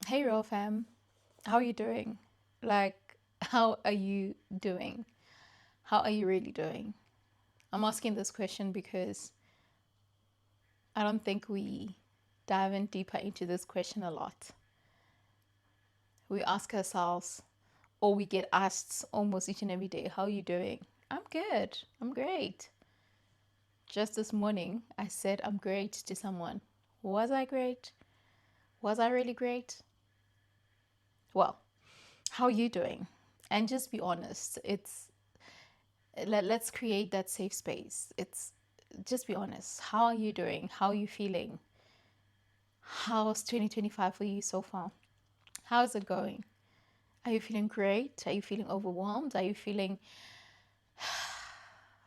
Hey RealFam, how are you doing? How are you doing? How are you really doing? I'm asking this question because I don't think we dive in deeper into this question a lot. We ask ourselves, or we get asked almost each and every day, how are you doing? I'm good. I'm great. Just this morning, I said I'm great to someone. Was I great? Was I really great? Well, how are you doing? And just be honest. Let's create that safe space. It's just be honest. How are you doing? How are you feeling? How's 2025 for you so far? How's it going? Are you feeling great? Are you feeling overwhelmed? Are you feeling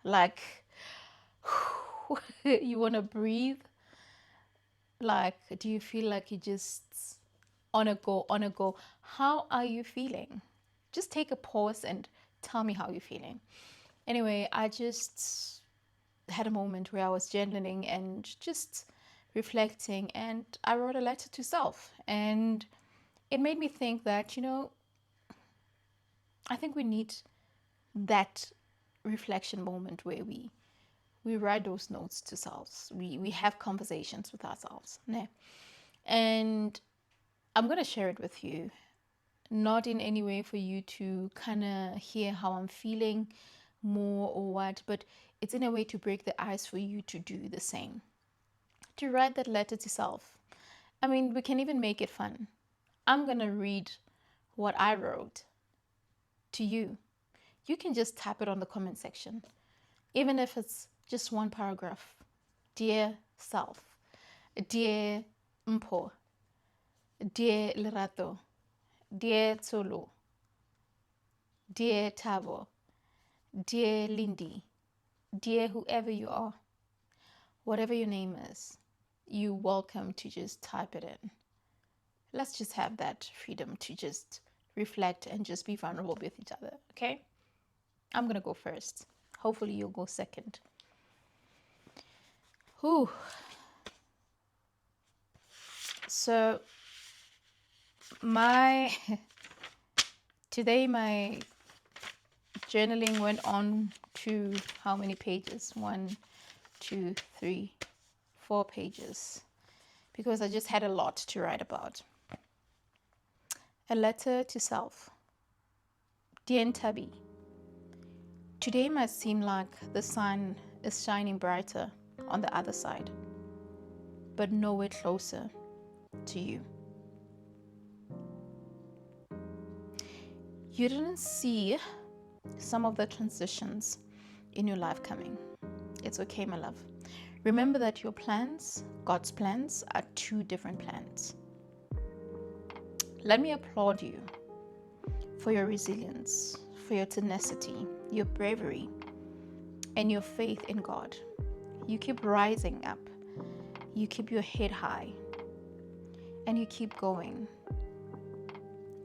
like you want to breathe? Like, do you feel like you just on a go, on a go? How are you feeling? Just take a pause and tell me how you're feeling. Anyway, I just had a moment where I was journaling and just reflecting, and I wrote a letter to self. And it made me think that, I think we need that reflection moment where we write those notes to selves. We have conversations with ourselves. Ne? And I'm going to share it with you, not in any way for you to kind of hear how I'm feeling more or what, but it's in a way to break the ice for you to do the same, to write that letter to self. I mean, we can even make it fun. I'm going to read what I wrote to you. You can just type it on the comment section, even if it's just one paragraph. Dear self, dear Mpo, dear Lerato, dear Tsolo, dear Tabo, dear Lindy, dear whoever you are, whatever your name is, you're welcome to just type it in. Let's just have that freedom to just reflect and just be vulnerable with each other, okay? I'm going to go first. Hopefully you'll go second. Whew. So today my journaling went on to how many pages? 1, 2, 3, 4 pages, because I just had a lot to write about. A letter to self. Dear Nthabi, today might seem like the sun is shining brighter on the other side, but nowhere closer to you. You didn't see some of the transitions in your life coming. It's okay, my love. Remember that your plans, God's plans, are 2 different plans. Let me applaud you for your resilience, for your tenacity, your bravery, and your faith in God. You keep rising up. You keep your head high. And you keep going.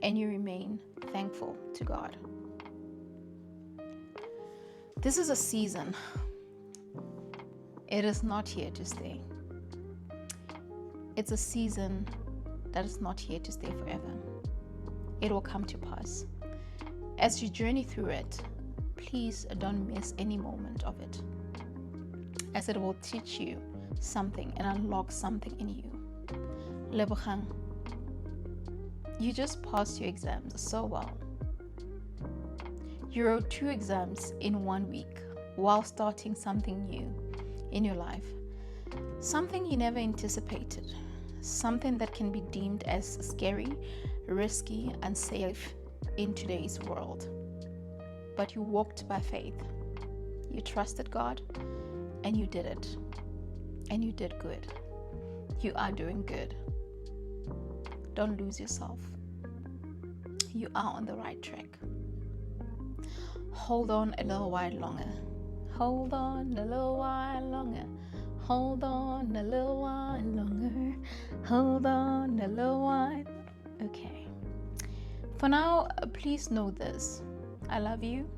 And you remain thankful to God. This is a season. It is not here to stay. It's a season that is not here to stay forever. It will come to pass. As you journey through it, please don't miss any moment of it, as it will teach you something and unlock something in you. Lebogang, you just passed your exams so well. You wrote 2 exams in 1 week while starting something new in your life. Something you never anticipated. Something that can be deemed as scary, risky, unsafe in today's world. But you walked by faith. You trusted God, and you did it. And you did good. You are doing good. Don't lose yourself. You are on the right track. Hold on a little while longer. Hold on a little while longer. Hold on a little while longer. Hold on a little while. Okay. For now, please know this. I love you.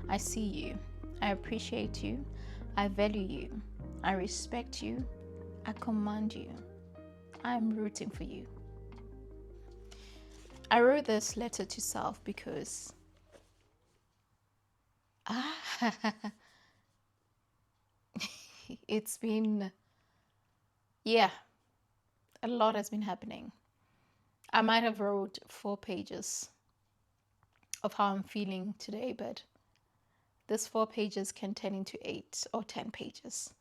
I see you. I appreciate you. I value you. I respect you. I command you. I am rooting for you. I wrote this letter to self because it's been, yeah, a lot has been happening. I might have wrote 4 pages of how I'm feeling today, but this 4 pages can turn into 8 or 10 pages.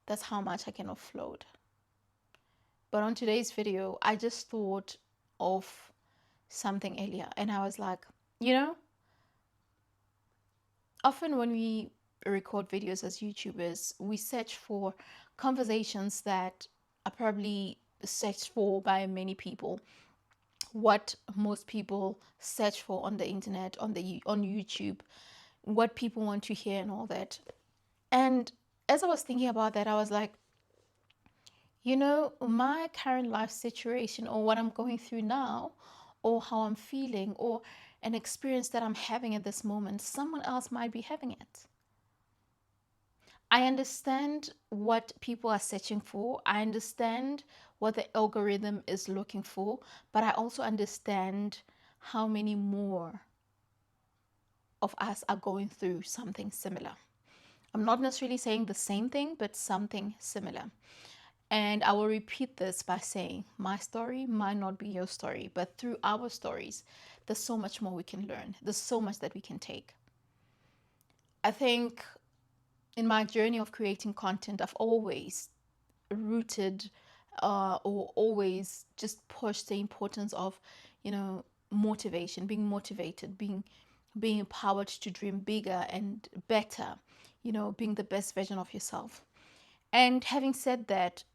That's how much I can offload. But on today's video, I just thought of something earlier, and I was like, you know, often when we record videos as YouTubers, we search for conversations that are probably searched for by many people, what most people search for on the internet, on YouTube, what people want to hear and all that. And as I was thinking about that, I was like, you know, my current life situation, or what I'm going through now, or how I'm feeling, or an experience that I'm having at this moment, someone else might be having it. I understand what people are searching for. I understand what the algorithm is looking for, but I also understand how many more of us are going through something similar. I'm not necessarily saying the same thing, but something similar. And I will repeat this by saying my story might not be your story, but through our stories, there's so much more we can learn. There's so much that we can take. I think in my journey of creating content, I've always rooted or always just pushed the importance of, you know, motivation, being motivated, being empowered to dream bigger and better, you know, being the best version of yourself. And having said that,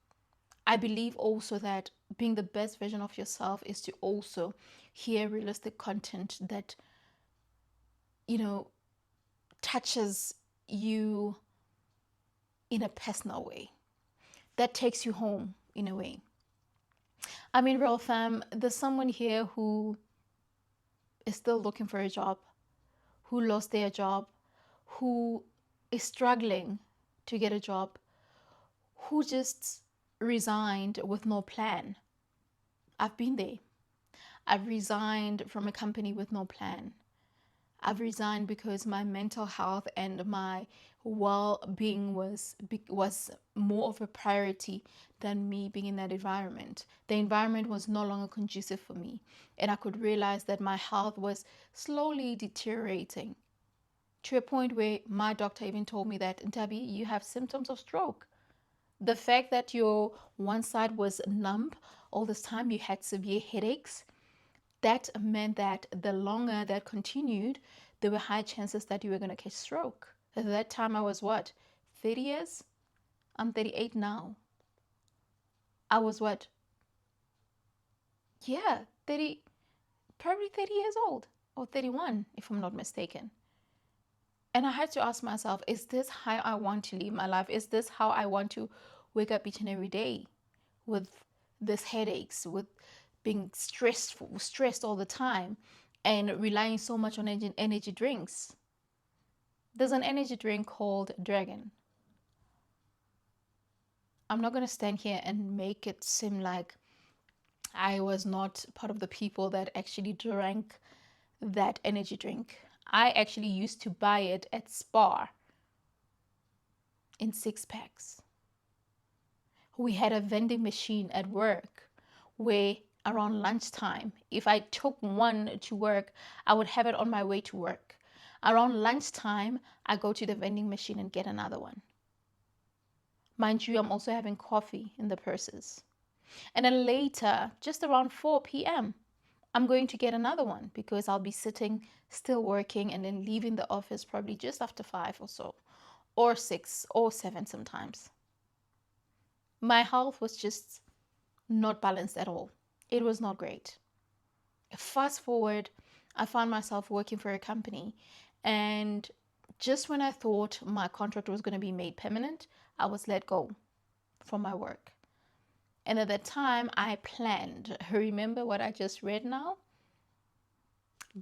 I believe also that being the best version of yourself is to also hear realistic content that, you know, touches you in a personal way, that takes you home in a way. I mean, RealFam, there's someone here who is still looking for a job, who lost their job, who is struggling to get a job, who just resigned with no plan. I've been there. I've resigned from a company with no plan. I've resigned because my mental health and my well-being was more of a priority than me being in that environment. The environment was no longer conducive for me, and I could realize that my health was slowly deteriorating to a point where my doctor even told me that, Nthabi, you have symptoms of stroke. The fact that your one side was numb all this time, you had severe headaches, that meant that the longer that continued, there were high chances that you were going to catch stroke. At that time, I was what, 30 years? I'm 38 now. I was what? Yeah, 30, probably 30 years old, or 31, if I'm not mistaken. And I had to ask myself, is this how I want to live my life? Is this how I want to wake up each and every day, with this headaches, with being stressed all the time, and relying so much on energy drinks? There's an energy drink called Dragon. I'm not going to stand here and make it seem like I was not part of the people that actually drank that energy drink. I actually used to buy it at Spar in 6 packs. We had a vending machine at work where around lunchtime, if I took one to work, I would have it on my way to work. Around lunchtime, I go to the vending machine and get another one. Mind you, I'm also having coffee in the process. And then later, just around 4 p.m., I'm going to get another one because I'll be sitting still working and then leaving the office probably just after 5 or so, or 6 or 7 sometimes. My health was just not balanced at all. It was not great. Fast forward, I found myself working for a company, and just when I thought my contract was going to be made permanent, I was let go from my work. And at that time, I planned. Remember what I just read now?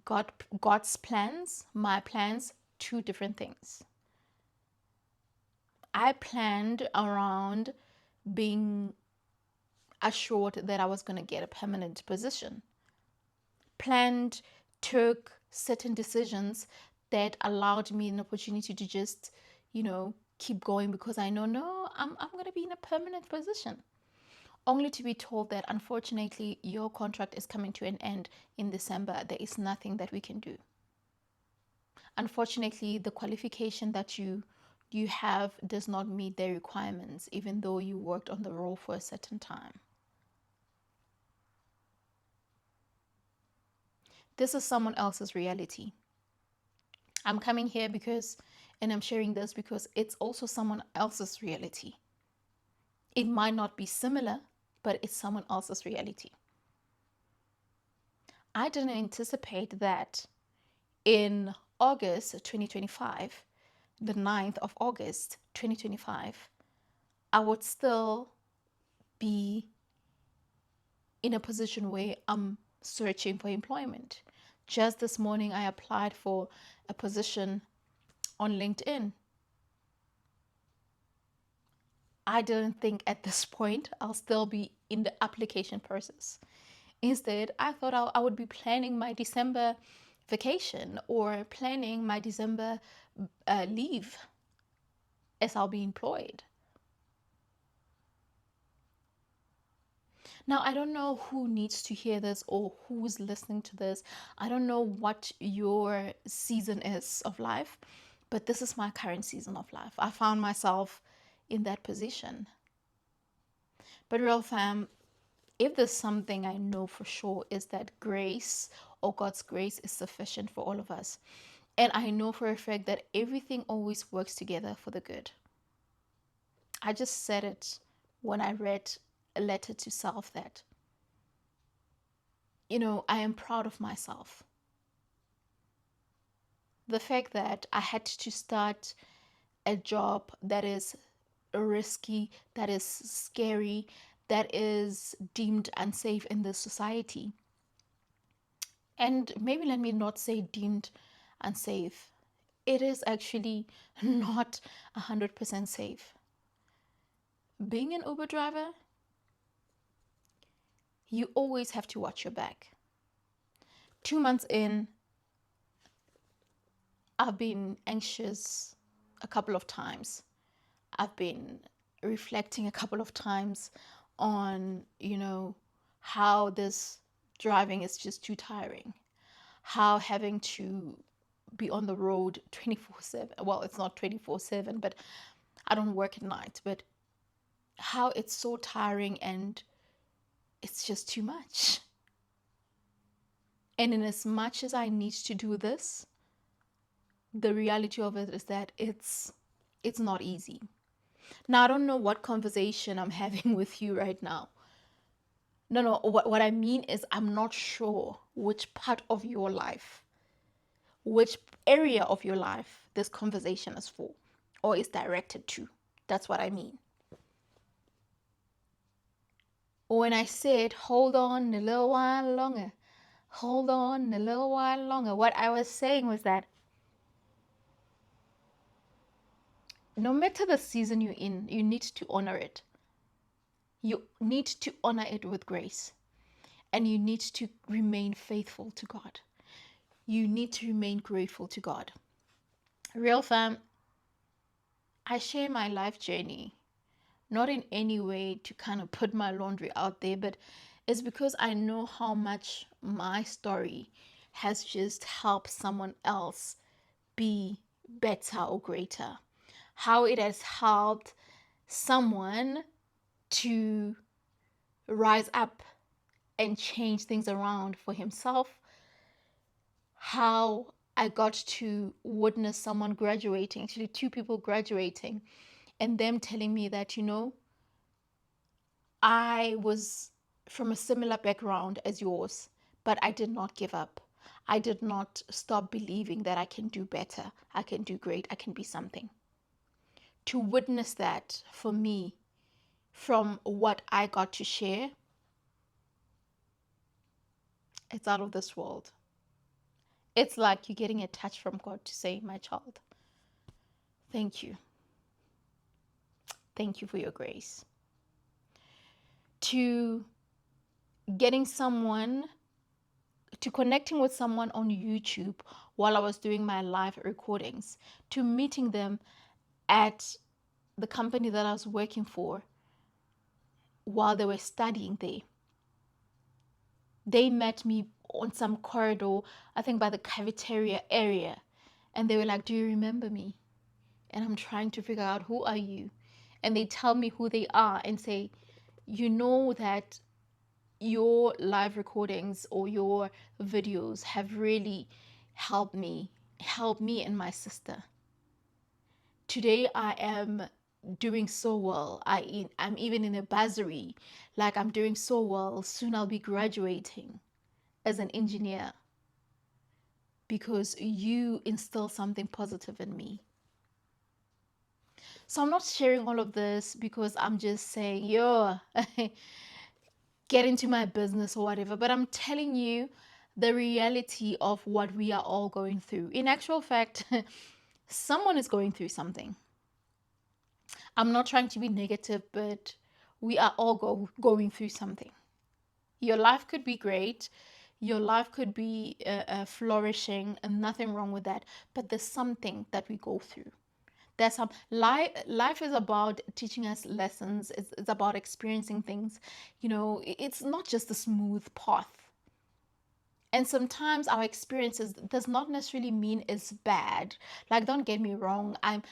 God's plans, my plans, two different things. I planned around being assured that I was going to get a permanent position. planned, took certain decisions that allowed me an opportunity to just, keep going, because I know, no, I'm going to be in a permanent position. Only to be told that unfortunately your contract is coming to an end in December. There is nothing that we can do. Unfortunately, the qualification that you have does not meet their requirements, even though you worked on the role for a certain time. This is someone else's reality. I'm coming here and I'm sharing this because it's also someone else's reality. It might not be similar, but it's someone else's reality. I didn't anticipate that in August 2025, the 9th of August 2025, I would still be in a position where I'm searching for employment. Just this morning, I applied for a position on LinkedIn. I didn't think at this point I'll still be in the application process. Instead, I thought I would be planning my December vacation or planning my December leave as I'll be employed. Now, I don't know who needs to hear this or who's listening to this. I don't know what your season is of life, but this is my current season of life. I found myself in that position. But RealFam, if there's something I know for sure, is that grace, or God's grace, is sufficient for all of us. And I know for a fact that everything always works together for the good. I just said it when I read a letter to self that, I am proud of myself. The fact that I had to start a job that is risky, that is scary, that is deemed unsafe in this society. And maybe let me not say deemed unsafe. It is actually not 100% safe. Being an Uber driver, you always have to watch your back. 2 months in, I've been anxious a couple of times. I've been reflecting a couple of times on, how this driving is just too tiring. How having to be on the road 24/7. Well, it's not 24/7, but I don't work at night. But how it's so tiring and it's just too much. And in as much as I need to do this, the reality of it is that it's not easy. Now, I don't know what conversation I'm having with you right now. No, what I mean is I'm not sure which part of your life, which area of your life this conversation is for or is directed to. That's what I mean. When I said, hold on a little while longer, hold on a little while longer, what I was saying was that no matter the season you're in, you need to honor it. You need to honor it with grace. And you need to remain faithful to God. You need to remain grateful to God. RealFam, I share my life journey, not in any way to kind of put my laundry out there, but it's because I know how much my story has just helped someone else be better or greater. How it has helped someone to rise up and change things around for himself. How I got to witness someone graduating, actually 2 people graduating, and them telling me that, I was from a similar background as yours, but I did not give up. I did not stop believing that I can do better, I can do great, I can be something. To witness that for me, from what I got to share, it's out of this world. It's like you're getting a touch from God to say, my child, thank you. Thank you for your grace. To getting someone to connecting with someone on YouTube while I was doing my live recordings, to meeting them at the company that I was working for while they were studying there. They met me on some corridor, I think by the cafeteria area, and they were like, "Do you remember me?" And I'm trying to figure out, who are you? And they tell me who they are and say, "You know that your live recordings or your videos have really helped me and my sister. Today I am doing so well. I'm even in a bursary. Like, I'm doing so well. Soon I'll be graduating as an engineer because you instill something positive in me." So I'm not sharing all of this because I'm just saying, yo, get into my business or whatever, but I'm telling you the reality of what we are all going through. In actual fact, someone is going through something. I'm not trying to be negative, but we are all going through something. Your life could be great. Your life could be flourishing, and nothing wrong with that. But there's something that we go through. There's some life is about teaching us lessons. It's about experiencing things. It's not just a smooth path. And sometimes our experiences does not necessarily mean it's bad. Like, don't get me wrong, I'm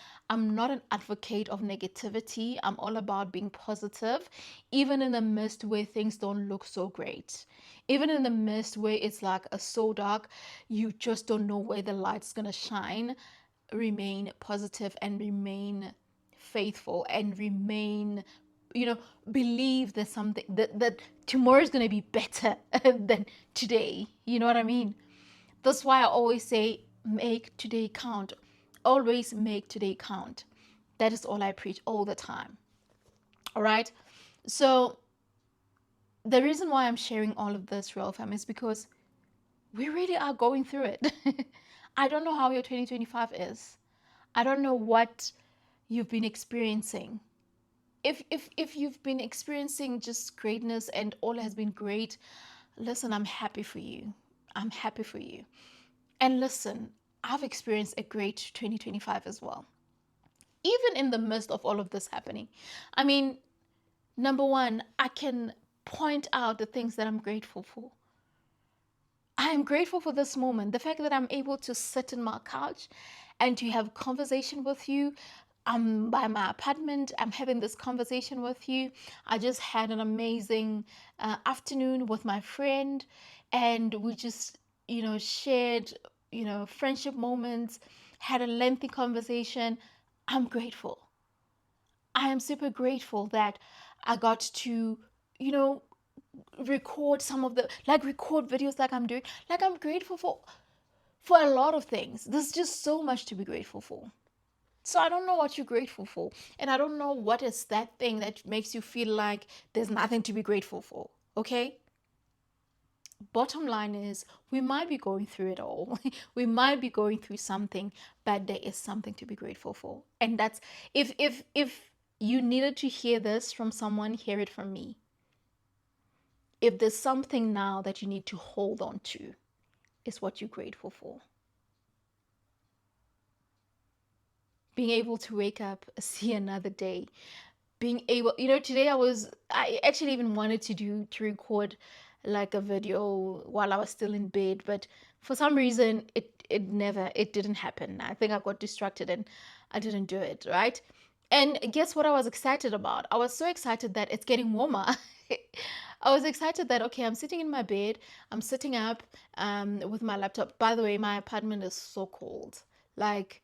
not an advocate of negativity. I'm all about being positive, even in the midst where things don't look so great. Even in the midst where it's like so dark, you just don't know where the light's gonna shine. Remain positive and remain faithful and remain, believe that something that tomorrow is going to be better than today. You know what I mean? That's why I always say, make today count. Always make today count. That is all I preach all the time. All right. So the reason why I'm sharing all of this, RealFam, is because we really are going through it. I don't know how your 2025 is. I don't know what you've been experiencing. If you've been experiencing just greatness and all has been great, listen, I'm happy for you. I'm happy for you. And listen, I've experienced a great 2025 as well. Even in the midst of all of this happening. I mean, number one, I can point out the things that I'm grateful for. I am grateful for this moment. The fact that I'm able to sit in my couch and to have conversation with you. I'm by my apartment. I'm having this conversation with you. I just had an amazing afternoon with my friend, and we just, shared, friendship moments, had a lengthy conversation. I'm grateful. I am super grateful that I got to, you know, record some of the record videos like I'm doing. Like, I'm grateful for a lot of things. There's just so much to be grateful for. So I don't know what you're grateful for, and I don't know what is that thing that makes you feel like there's nothing to be grateful for. Okay? Bottom line is, we might be going through it all. We might be going through something, but there is something to be grateful for. And that's, if you needed to hear this from someone, hear it from me. If there's something now that you need to hold on to, is what you're grateful for. Being able to wake up, see another day, being able, today I actually even wanted to record like a video while I was still in bed, but for some reason it didn't happen. I think I got distracted and I didn't do it, right? And guess what I was excited about? I was so excited that it's getting warmer. I was excited that, okay, I'm sitting in my bed, I'm sitting up with my laptop. By the way, my apartment is so cold. Like,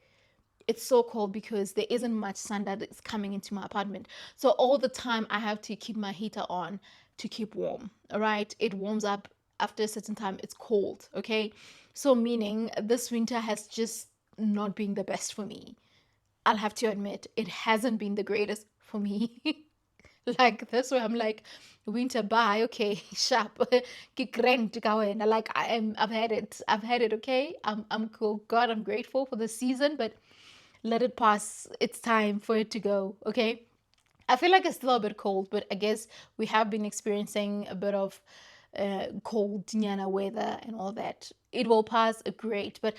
it's so cold because there isn't much sun that is coming into my apartment. So all the time I have to keep my heater on to keep warm. All right. It warms up after a certain time. It's cold. Okay. So meaning this winter has just not been the best for me. I'll have to admit, it hasn't been the greatest for me. Like, that's where I'm like, winter, bye, okay, sharp. Like, I've had it. I've had it, okay? I'm cool. God, I'm grateful for the season, but let it pass. It's time for it to go, okay? I feel like it's still a bit cold, but I guess we have been experiencing a bit of cold nyana weather and all that. It will pass great, but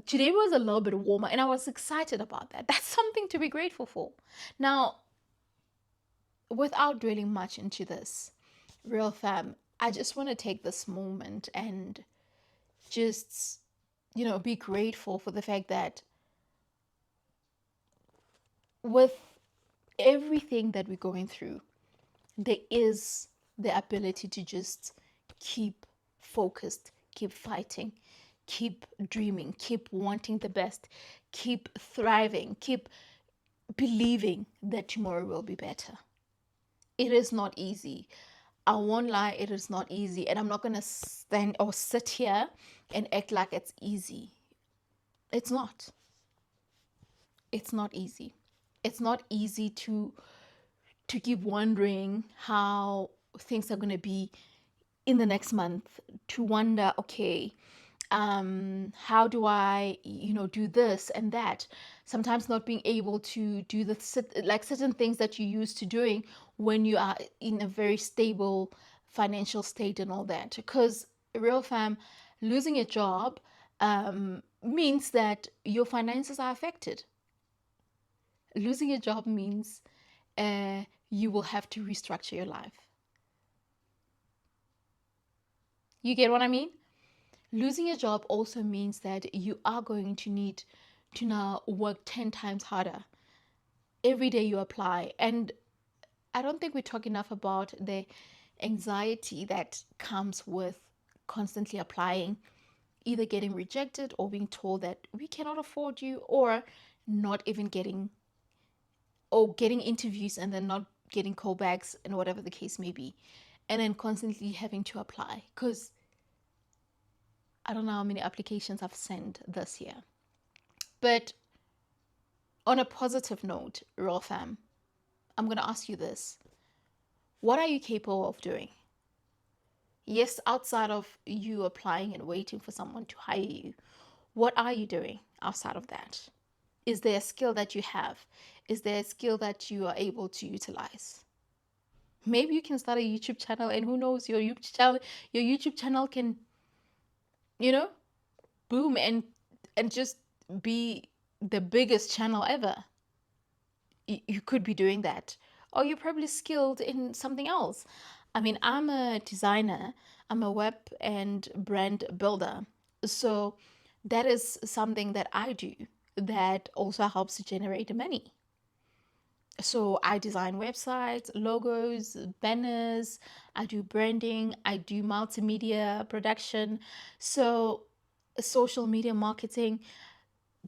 today was a little bit warmer and I was excited about that. That's something to be grateful for. Now, without dwelling much into this, real fam, I just want to take this moment and just, be grateful for the fact that with everything that we're going through, there is the ability to just keep focused, keep fighting, keep dreaming, keep wanting the best, keep thriving, keep believing that tomorrow will be better. It is not easy. I won't lie, it is not easy. And I'm not going to stand or sit here and act like it's easy. It's not. It's not easy. It's not easy to keep wondering how things are going to be in the next month, to wonder, okay, how do I, do this and that? Sometimes not being able to do like certain things that you used to doing when you are in a very stable financial state and all that. Because real fam, losing a job means that your finances are affected. Losing a job means you will have to restructure your life. You get what I mean? Losing a job also means that you are going to need to now work 10 times harder every day you apply. And I don't think we talk enough about the anxiety that comes with constantly applying, either getting rejected or being told that we cannot afford you, or not even getting interviews and then not getting callbacks and whatever the case may be. And then constantly having to apply, because I don't know how many applications I've sent this year. But on a positive note, real fam, I'm going to ask you this. What are you capable of doing? Yes, outside of you applying and waiting for someone to hire you, what are you doing outside of that? Is there a skill that you have? Is there a skill that you are able to utilize? Maybe you can start a YouTube channel, and who knows, your YouTube channel can, boom and just be the biggest channel ever. You could be doing that. Or you're probably skilled in something else. I mean, I'm a designer, I'm a web and brand builder. So that is something that I do that also helps to generate money. So I design websites, logos, banners, I do branding, I do multimedia production. So social media marketing,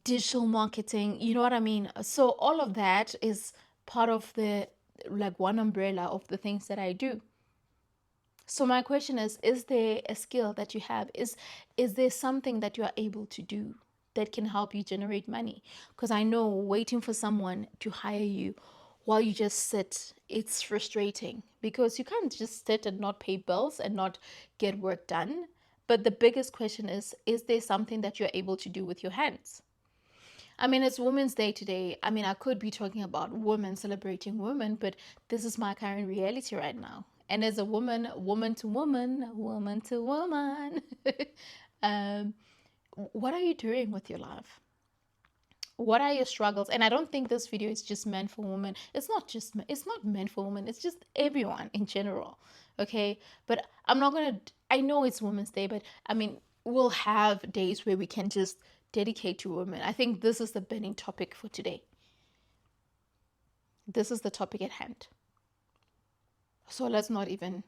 digital marketing, you know what I mean? So all of that is part of the like one umbrella of the things that I do. So my question is there a skill that you have? Is there something that you are able to do that can help you generate money? Because I know waiting for someone to hire you while you just sit, it's frustrating, because you can't just sit and not pay bills and not get work done. But the biggest question is there something that you're able to do with your hands? I mean, it's Women's Day today. I mean, I could be talking about women, celebrating women, but this is my current reality right now. And as a woman, woman to woman, woman to woman, um, what are you doing with your life? What are your struggles? And I don't think this video is just meant for women. It's not meant for women. It's just everyone in general. Okay. But I know it's Women's Day, but I mean, we'll have days where we can just dedicate to women. I think this is the burning topic for today. This is the topic at hand. So let's not even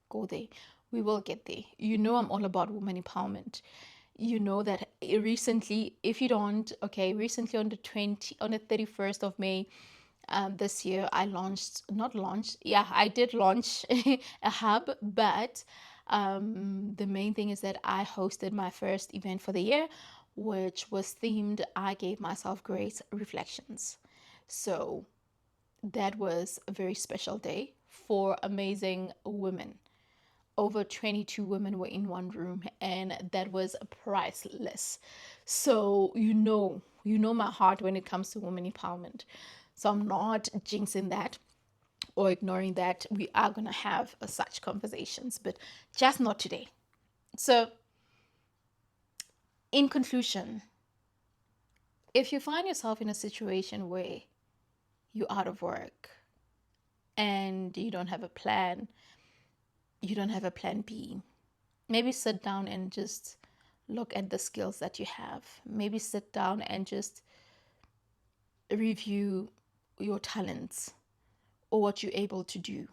go there. We will get there. You know, I'm all about women empowerment. You know that recently, if you don't, okay, recently on the 31st of May, this year, I did launch a hub, but the main thing is that I hosted my first event for the year, which was themed, I Gave Myself Grace Reflections. So that was a very special day for amazing women. Over 22 women were in one room, and that was priceless. So you know my heart when it comes to women empowerment. So I'm not jinxing that. or ignoring that we are going to have such conversations, but just not today. So, in conclusion, if you find yourself in a situation where you're out of work and you don't have a plan, you don't have a plan B, maybe sit down and just look at the skills that you have. Maybe sit down and just review your talents or what you're able to do,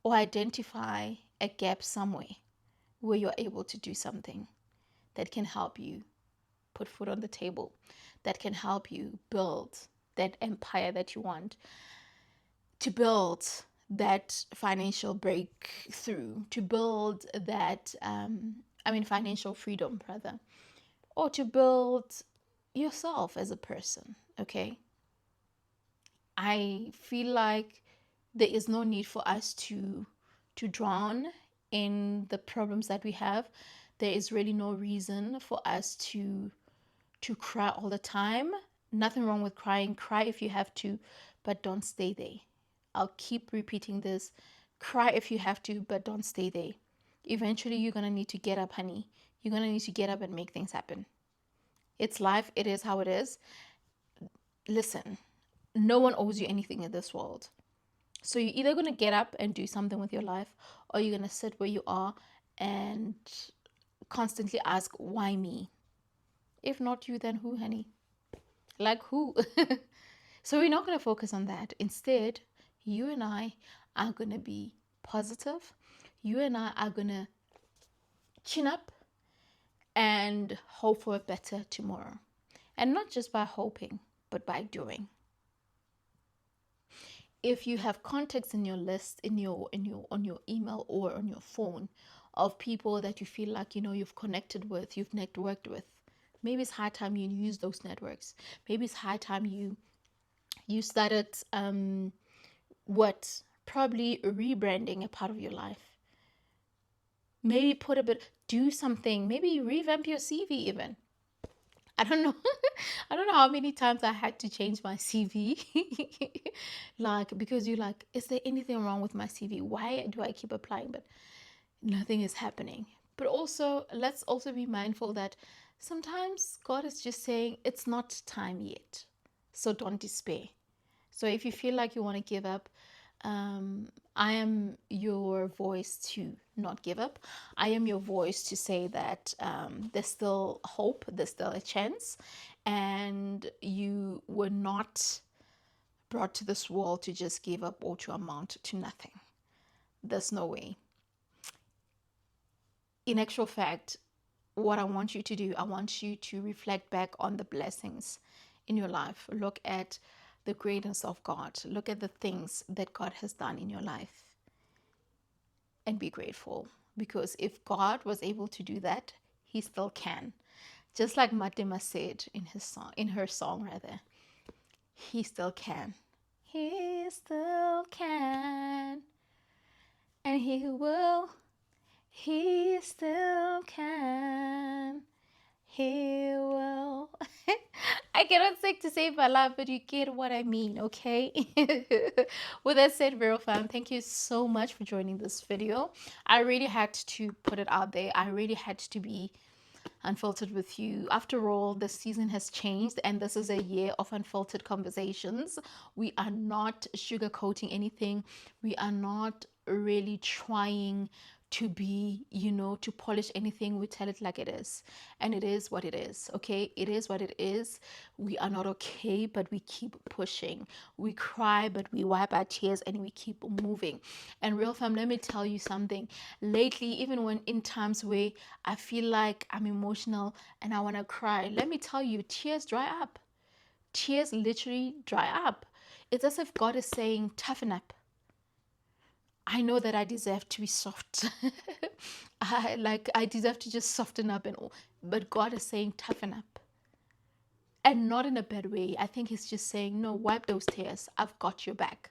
or identify a gap somewhere where you're able to do something that can help you put food on the table, that can help you build that empire that you want, to build that financial breakthrough, to build that, financial freedom, rather, or to build yourself as a person, okay? I feel like there is no need for us to drown in the problems that we have. There is really no reason for us to cry all the time. Nothing wrong with crying. Cry if you have to, but don't stay there. I'll keep repeating this. Cry if you have to, but don't stay there. Eventually, you're going to need to get up, honey. You're going to need to get up and make things happen. It's life. It is how it is. Listen, no one owes you anything in this world. So you're either going to get up and do something with your life, or you're going to sit where you are and constantly ask, why me? If not you, then who, honey? Like who? So we're not going to focus on that. Instead, you and I are going to be positive. You and I are going to chin up and hope for a better tomorrow. And not just by hoping, but by doing. If you have contacts in your list, on your email or on your phone, of people that you feel like you've connected with, you've networked with, maybe it's high time you use those networks. Maybe it's high time you started probably rebranding a part of your life. Maybe do something, maybe revamp your CV even. I don't know. I don't know how many times I had to change my CV. Because you're like, is there anything wrong with my CV? Why do I keep applying but nothing is happening? But also, let's also be mindful that sometimes God is just saying it's not time yet. So don't despair. So if you feel like you want to give up, I am your voice to not give up. I am your voice to say that there's still hope, there's still a chance, and you were not brought to this world to just give up or to amount to nothing. There's no way. In actual fact, what I want you to do, I want you to reflect back on the blessings in your life. Look at the greatness of God. Look at the things that God has done in your life and be grateful. Because if God was able to do that, he still can. Just like Matima said in her song, he still can. He still can. And he will. He still can. He will. I cannot sing to save my life, but you get what I mean, okay? With that said, RealFam, thank you so much for joining this video. I really had to put it out there. I really had to be unfiltered with you. After all, the season has changed and this is a year of unfiltered conversations. We are not sugarcoating anything. We are not really trying to be, to polish anything. We tell it like it is. And it is what it is, okay? It is what it is. We are not okay, but we keep pushing. We cry, but we wipe our tears and we keep moving. And RealFam, let me tell you something. Lately, even when in times where I feel like I'm emotional and I want to cry, let me tell you, tears dry up. Tears literally dry up. It's as if God is saying, toughen up. I know that I deserve to be soft. I deserve to just soften up and all. But God is saying, toughen up. And not in a bad way. I think he's just saying, no, wipe those tears. I've got your back.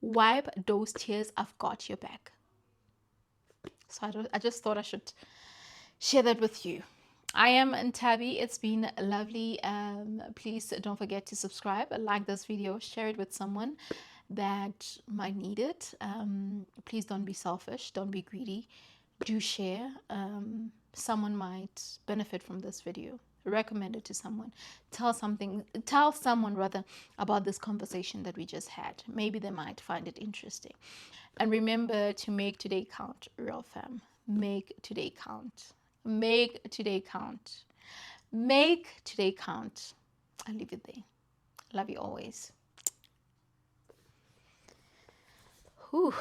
Wipe those tears. I've got your back. So I just thought I should share that with you. I am Nthabi. It's been lovely. Please don't forget to subscribe, like this video, share it with someone that might need it. Please don't be selfish, don't be greedy. Do share. Someone might benefit from this video. Recommend it to someone. Tell someone rather about this conversation that we just had. Maybe they might find it interesting. And remember to make today count, real fam. Make today count. Make today count. Make today count. I'll leave it there. Love you always. Whew.